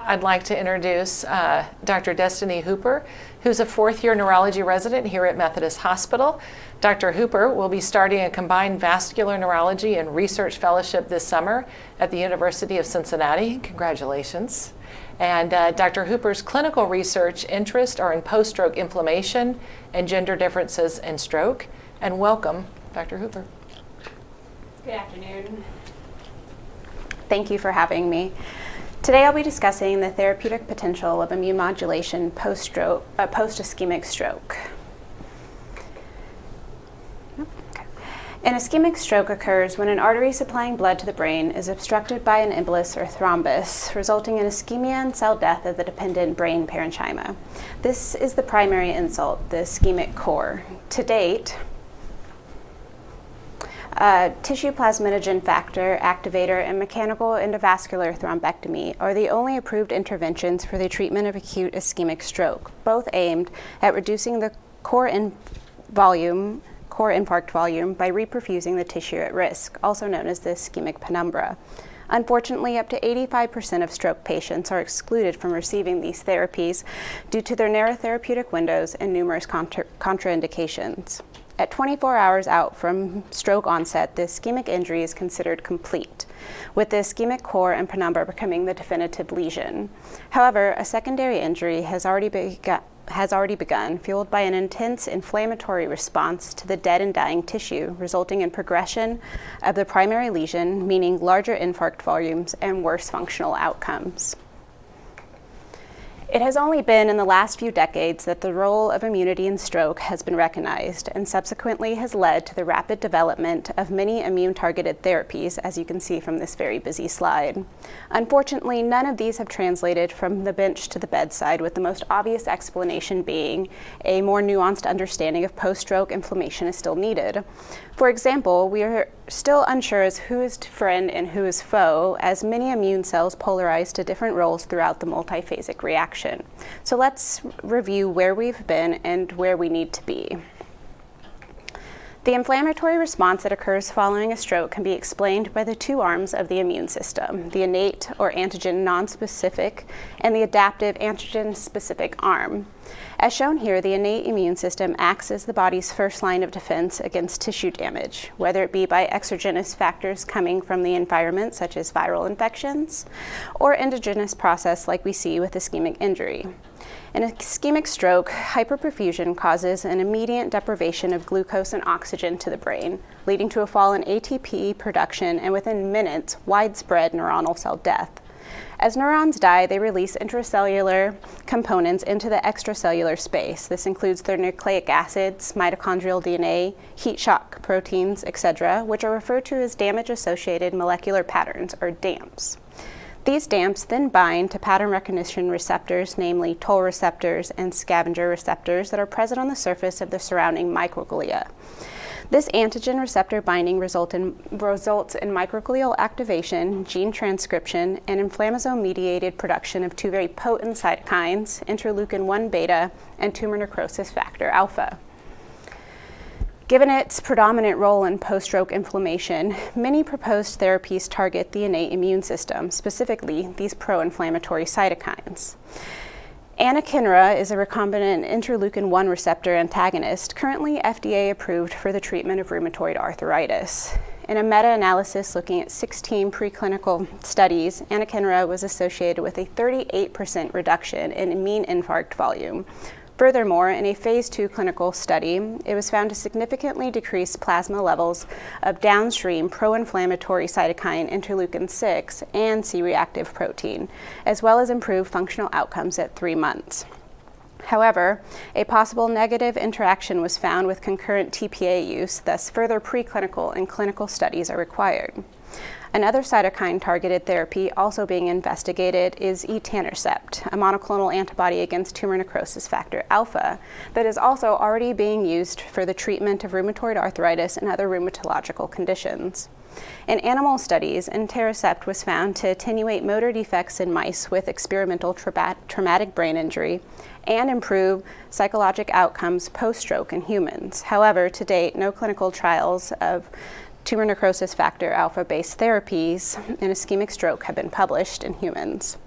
I'd like to introduce Dr. Destiny Hooper, who's a fourth-year neurology resident here at Methodist Hospital. Dr. Hooper will be starting a combined vascular neurology and research fellowship this summer at the University of Cincinnati. Congratulations. And Dr. Hooper's clinical research interests are in post-stroke inflammation and gender differences in stroke. And welcome, Dr. Hooper. Good afternoon. Thank you for having me. Today I'll be discussing the therapeutic potential of immune modulation post-ischemic stroke. An ischemic stroke occurs when an artery supplying blood to the brain is obstructed by an embolus or thrombus, resulting in ischemia and cell death of the dependent brain parenchyma. This is the primary insult, the ischemic core. To date, tissue plasminogen factor, activator, and mechanical endovascular thrombectomy are the only approved interventions for the treatment of acute ischemic stroke, both aimed at reducing the core infarct volume by reperfusing the tissue at risk, also known as the ischemic penumbra. Unfortunately, up to 85% of stroke patients are excluded from receiving these therapies due to their narrow therapeutic windows and numerous contraindications. At 24 hours out from stroke onset, the ischemic injury is considered complete, with the ischemic core and penumbra becoming the definitive lesion. However, a secondary injury has already begun, fueled by an intense inflammatory response to the dead and dying tissue, resulting in progression of the primary lesion, meaning larger infarct volumes and worse functional outcomes. It has only been in the last few decades that the role of immunity in stroke has been recognized and subsequently has led to the rapid development of many immune-targeted therapies, as you can see from this very busy slide. Unfortunately, none of these have translated from the bench to the bedside, with the most obvious explanation being a more nuanced understanding of post-stroke inflammation is still needed. For example, we are still unsure as who is friend and who is foe, as many immune cells polarize to different roles throughout the multiphasic reaction. So let's review where we've been and where we need to be. The inflammatory response that occurs following a stroke can be explained by the two arms of the immune system, the innate or antigen nonspecific and the adaptive antigen-specific arm. As shown here, the innate immune system acts as the body's first line of defense against tissue damage, whether it be by exogenous factors coming from the environment, such as viral infections, or endogenous process like we see with ischemic injury. In ischemic stroke, hyperperfusion causes an immediate deprivation of glucose and oxygen to the brain, leading to a fall in ATP production and within minutes, widespread neuronal cell death. As neurons die, they release intracellular components into the extracellular space. This includes their nucleic acids, mitochondrial DNA, heat shock proteins, etc., which are referred to as damage-associated molecular patterns, or DAMPs. These DAMPs then bind to pattern recognition receptors, namely toll receptors and scavenger receptors that are present on the surface of the surrounding microglia. This antigen receptor binding results in microglial activation, gene transcription, and inflammasome-mediated production of two very potent cytokines, interleukin-1 beta and tumor necrosis factor alpha. Given its predominant role in post-stroke inflammation, many proposed therapies target the innate immune system, specifically these pro-inflammatory cytokines. Anakinra is a recombinant interleukin-1 receptor antagonist, currently FDA approved for the treatment of rheumatoid arthritis. In a meta-analysis looking at 16 preclinical studies, anakinra was associated with a 38% reduction in mean infarct volume. Furthermore, in a phase 2 clinical study, it was found to significantly decrease plasma levels of downstream pro-inflammatory cytokine interleukin-6 and C-reactive protein, as well as improve functional outcomes at 3 months. However, a possible negative interaction was found with concurrent TPA use, thus further preclinical and clinical studies are required. Another cytokine-targeted therapy also being investigated is etanercept, a monoclonal antibody against tumor necrosis factor alpha that is also already being used for the treatment of rheumatoid arthritis and other rheumatological conditions. In animal studies, etanercept was found to attenuate motor defects in mice with experimental traumatic brain injury and improve psychologic outcomes post-stroke in humans. However, to date, no clinical trials of tumor necrosis factor alpha-based therapies in ischemic stroke have been published in humans.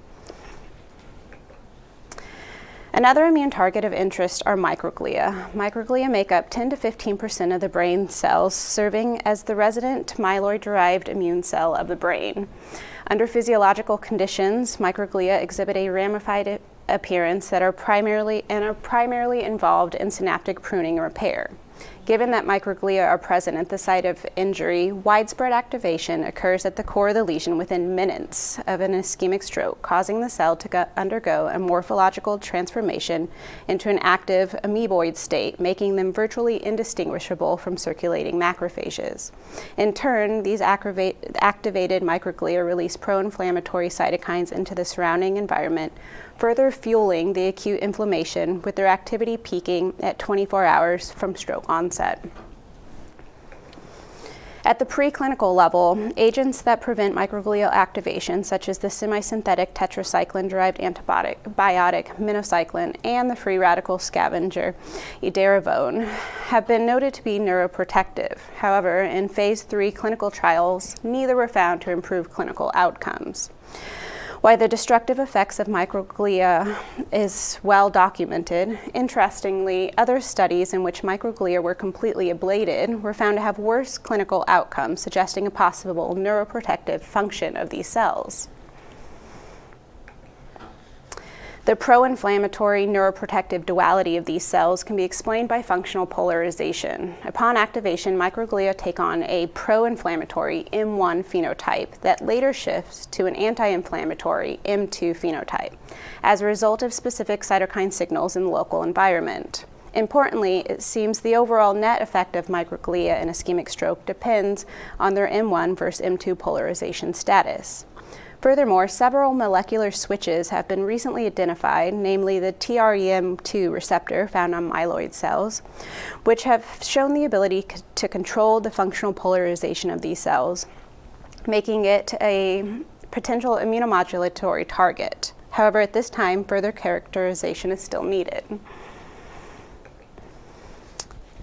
Another immune target of interest are microglia. Microglia make up 10 to 15% of the brain cells, serving as the resident myeloid-derived immune cell of the brain. Under physiological conditions, microglia exhibit a ramified appearance that are primarily involved in synaptic pruning and repair. Given that microglia are present at the site of injury, widespread activation occurs at the core of the lesion within minutes of an ischemic stroke, causing the cell to undergo a morphological transformation into an active amoeboid state, making them virtually indistinguishable from circulating macrophages. In turn, these activated microglia release pro-inflammatory cytokines into the surrounding environment, further fueling the acute inflammation, with their activity peaking at 24 hours from stroke onset. At the preclinical level, agents that prevent microglial activation, such as the semisynthetic tetracycline-derived antibiotic minocycline and the free radical scavenger edaravone, have been noted to be neuroprotective. However, in phase 3 clinical trials, neither were found to improve clinical outcomes. While the destructive effects of microglia is well documented, interestingly, other studies in which microglia were completely ablated were found to have worse clinical outcomes, suggesting a possible neuroprotective function of these cells. The pro-inflammatory neuroprotective duality of these cells can be explained by functional polarization. Upon activation, microglia take on a pro-inflammatory M1 phenotype that later shifts to an anti-inflammatory M2 phenotype as a result of specific cytokine signals in the local environment. Importantly, it seems the overall net effect of microglia in ischemic stroke depends on their M1 versus M2 polarization status. Furthermore, several molecular switches have been recently identified, namely the TREM2 receptor found on myeloid cells, which have shown the ability to control the functional polarization of these cells, making it a potential immunomodulatory target. However, at this time, further characterization is still needed.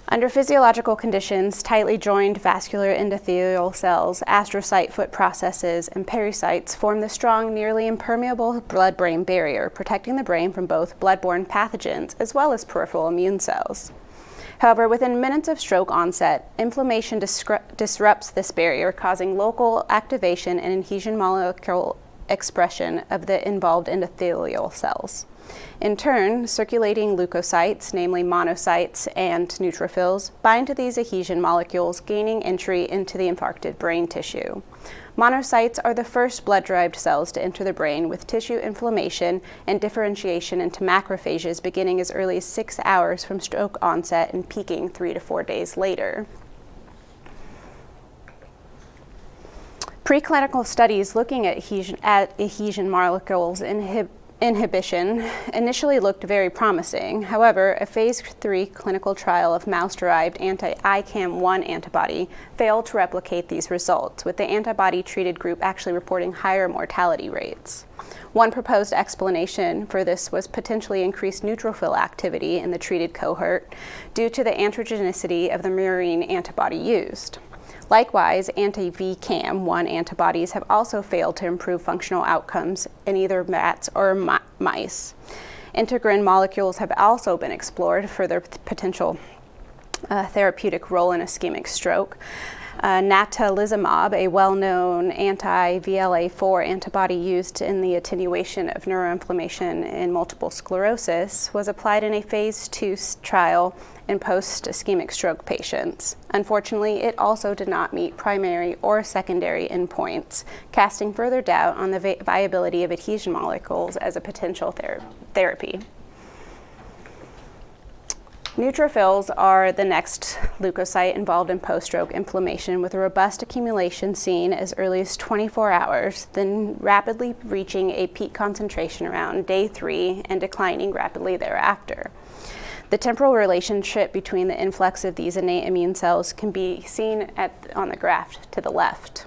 Under physiological conditions, tightly joined vascular endothelial cells, astrocyte foot processes, and pericytes form the strong, nearly impermeable blood-brain barrier, protecting the brain from both blood-borne pathogens as well as peripheral immune cells. However, within minutes of stroke onset, inflammation disrupts this barrier, causing local activation and adhesion molecule expression of the involved endothelial cells. In turn, circulating leukocytes, namely monocytes and neutrophils, bind to these adhesion molecules, gaining entry into the infarcted brain tissue. Monocytes are the first blood-derived cells to enter the brain, with tissue inflammation and differentiation into macrophages beginning as early as 6 hours from stroke onset and peaking 3 to 4 days later. Preclinical studies looking at adhesion molecules inhibition initially looked very promising. However, a phase 3 clinical trial of mouse-derived anti-ICAM1 antibody failed to replicate these results, with the antibody-treated group actually reporting higher mortality rates. One proposed explanation for this was potentially increased neutrophil activity in the treated cohort due to the androgenicity of the murine antibody used. Likewise, anti-VCAM1 antibodies have also failed to improve functional outcomes in either rats or mice. Integrin molecules have also been explored for their potential therapeutic role in ischemic stroke. Natalizumab, a well-known anti-VLA4 antibody used in the attenuation of neuroinflammation in multiple sclerosis, was applied in a phase 2 trial in post-ischemic stroke patients. Unfortunately, it also did not meet primary or secondary endpoints, casting further doubt on the viability of adhesion molecules as a potential therapy. Neutrophils are the next leukocyte involved in post-stroke inflammation, with a robust accumulation seen as early as 24 hours, then rapidly reaching a peak concentration around day 3 and declining rapidly thereafter. The temporal relationship between the influx of these innate immune cells can be seen on the graph to the left.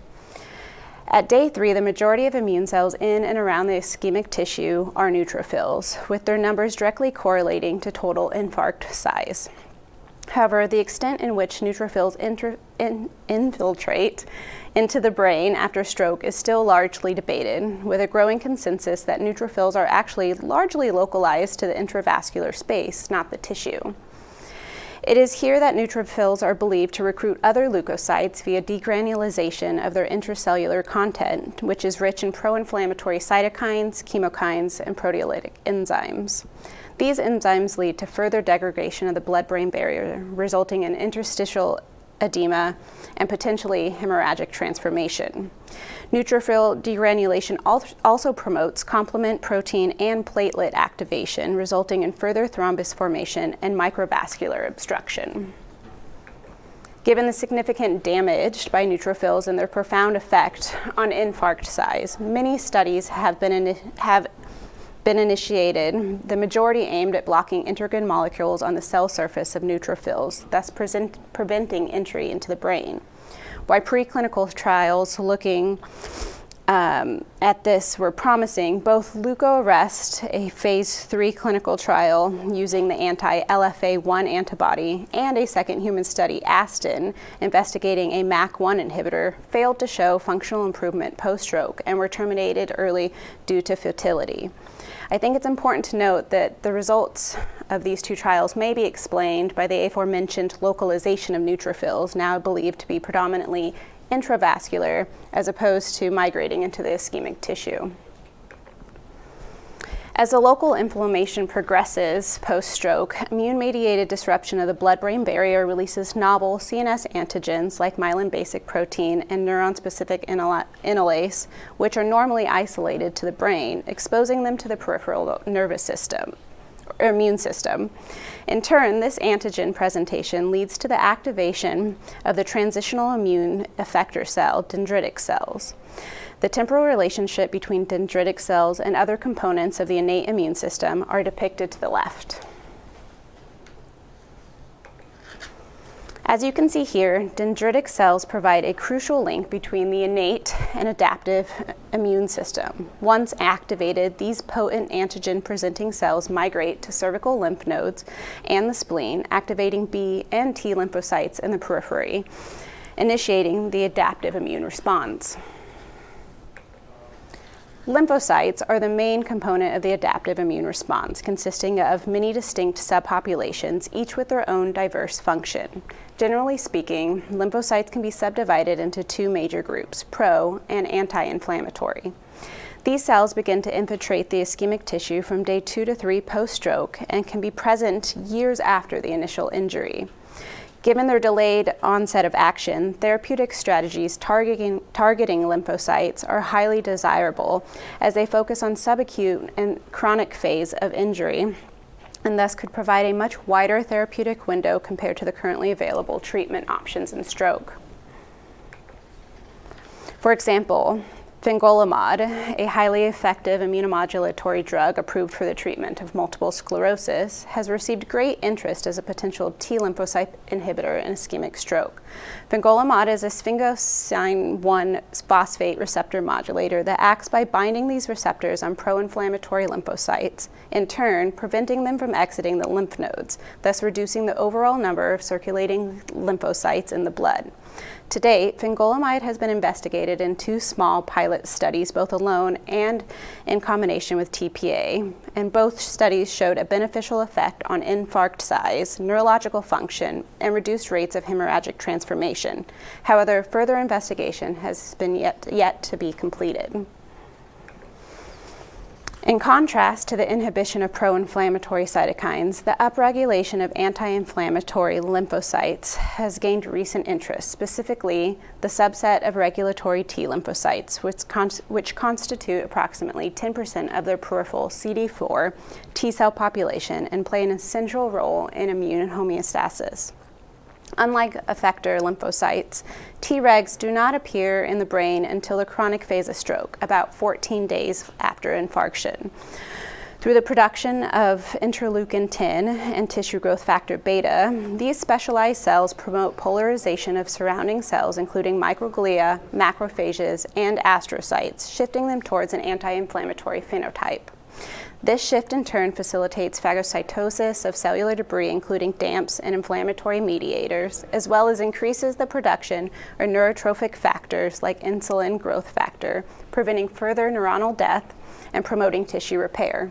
At day 3, the majority of immune cells in and around the ischemic tissue are neutrophils, with their numbers directly correlating to total infarct size. However, the extent in which neutrophils infiltrate into the brain after stroke is still largely debated, with a growing consensus that neutrophils are actually largely localized to the intravascular space, not the tissue. It is here that neutrophils are believed to recruit other leukocytes via degranulation of their intracellular content, which is rich in pro-inflammatory cytokines, chemokines, and proteolytic enzymes. These enzymes lead to further degradation of the blood-brain barrier, resulting in interstitial edema and potentially hemorrhagic transformation. Neutrophil degranulation also promotes complement protein and platelet activation, resulting in further thrombus formation and microvascular obstruction. Given the significant damage by neutrophils and their profound effect on infarct size, many studies have been initiated, the majority aimed at blocking integrin molecules on the cell surface of neutrophils, thus preventing entry into the brain. While preclinical trials looking at this were promising, both LeukoArrest, a phase 3 clinical trial using the anti-LFA1 antibody, and a second human study, ASTIN, investigating a MAC1 inhibitor, failed to show functional improvement post-stroke and were terminated early due to futility. I think it's important to note that the results of these two trials may be explained by the aforementioned localization of neutrophils, now believed to be predominantly intravascular, as opposed to migrating into the ischemic tissue. As the local inflammation progresses post-stroke, immune-mediated disruption of the blood-brain barrier releases novel CNS antigens like myelin basic protein and neuron-specific inulase, which are normally isolated to the brain, exposing them to the peripheral nervous system or immune system. In turn, this antigen presentation leads to the activation of the transitional immune effector cell, dendritic cells. The temporal relationship between dendritic cells and other components of the innate immune system are depicted to the left. As you can see here, dendritic cells provide a crucial link between the innate and adaptive immune system. Once activated, these potent antigen-presenting cells migrate to cervical lymph nodes and the spleen, activating B and T lymphocytes in the periphery, initiating the adaptive immune response. Lymphocytes are the main component of the adaptive immune response, consisting of many distinct subpopulations, each with their own diverse function. Generally speaking, lymphocytes can be subdivided into two major groups, pro and anti-inflammatory. These cells begin to infiltrate the ischemic tissue from day 2 to 3 post-stroke and can be present years after the initial injury. Given their delayed onset of action, therapeutic strategies targeting lymphocytes are highly desirable as they focus on subacute and chronic phase of injury and thus could provide a much wider therapeutic window compared to the currently available treatment options in stroke. For example, fingolimod, a highly effective immunomodulatory drug approved for the treatment of multiple sclerosis, has received great interest as a potential T lymphocyte inhibitor in ischemic stroke. Fingolimod is a sphingosine 1 phosphate receptor modulator that acts by binding these receptors on pro-inflammatory lymphocytes, in turn preventing them from exiting the lymph nodes, thus reducing the overall number of circulating lymphocytes in the blood. To date, fingolimod has been investigated in 2 small pilot studies, both alone and in combination with TPA, and both studies showed a beneficial effect on infarct size, neurological function, and reduced rates of hemorrhagic transformation. However, further investigation has been yet to be completed. In contrast to the inhibition of pro-inflammatory cytokines, the upregulation of anti-inflammatory lymphocytes has gained recent interest, specifically the subset of regulatory T lymphocytes, which constitute approximately 10% of their peripheral CD4 T cell population and play an essential role in immune homeostasis. Unlike effector lymphocytes, Tregs do not appear in the brain until the chronic phase of stroke, about 14 days after infarction. Through the production of interleukin-10 and tissue growth factor beta, these specialized cells promote polarization of surrounding cells, including microglia, macrophages, and astrocytes, shifting them towards an anti-inflammatory phenotype. This shift in turn facilitates phagocytosis of cellular debris, including DAMPs and inflammatory mediators, as well as increases the production of neurotrophic factors like insulin growth factor, preventing further neuronal death and promoting tissue repair.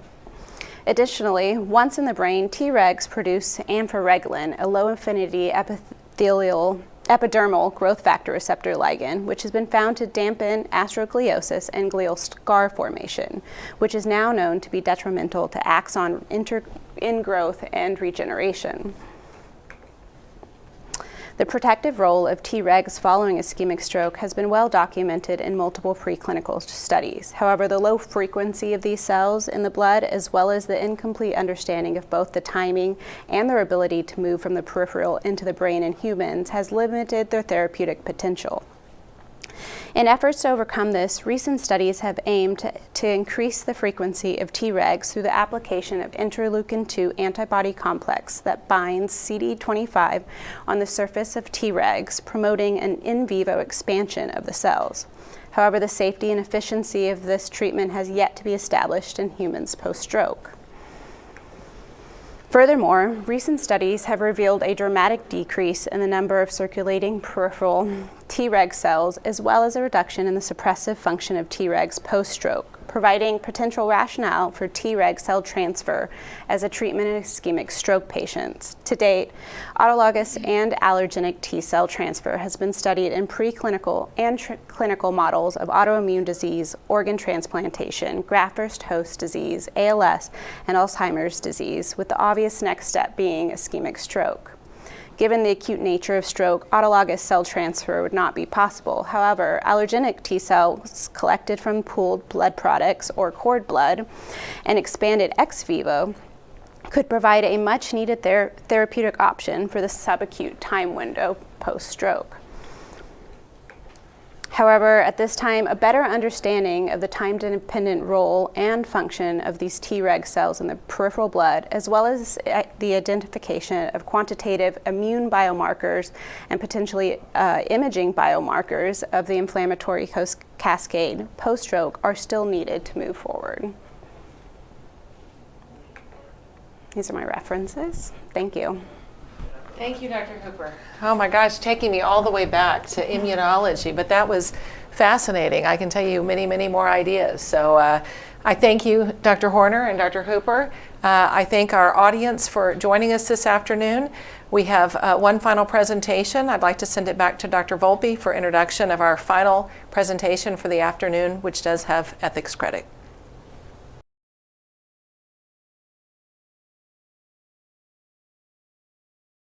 Additionally, once in the brain, Tregs produce amphoreglin, a low-affinity epidermal growth factor receptor ligand, which has been found to dampen astrogliosis and glial scar formation, which is now known to be detrimental to axon ingrowth and regeneration. The protective role of Tregs following ischemic stroke has been well documented in multiple preclinical studies. However, the low frequency of these cells in the blood, as well as the incomplete understanding of both the timing and their ability to move from the peripheral into the brain in humans, has limited their therapeutic potential. In efforts to overcome this, recent studies have aimed to increase the frequency of Tregs through the application of interleukin-2 antibody complex that binds CD25 on the surface of Tregs, promoting an in vivo expansion of the cells. However, the safety and efficiency of this treatment has yet to be established in humans post-stroke. Furthermore, recent studies have revealed a dramatic decrease in the number of circulating peripheral Treg cells, as well as a reduction in the suppressive function of Tregs post-stroke, providing potential rationale for Treg cell transfer as a treatment in ischemic stroke patients. To date, autologous and allergenic T cell transfer has been studied in preclinical and clinical models of autoimmune disease, organ transplantation, graft-versus-host disease, ALS, and Alzheimer's disease, with the obvious next step being ischemic stroke. Given the acute nature of stroke, autologous cell transfer would not be possible. However, allergenic T cells collected from pooled blood products or cord blood and expanded ex vivo could provide a much-needed therapeutic option for the subacute time window post-stroke. However, at this time, a better understanding of the time-dependent role and function of these Treg cells in the peripheral blood, as well as the identification of quantitative immune biomarkers and potentially imaging biomarkers of the inflammatory cascade post-stroke, are still needed to move forward. These are my references. Thank you. Thank you, Dr. Hooper. Oh my gosh, taking me all the way back to immunology, but that was fascinating. I can tell you many, many more ideas. So I thank you, Dr. Horner and Dr. Hooper. I thank our audience for joining us this afternoon. We have one final presentation. I'd like to send it back to Dr. Volpe for introduction of our final presentation for the afternoon, which does have ethics credit.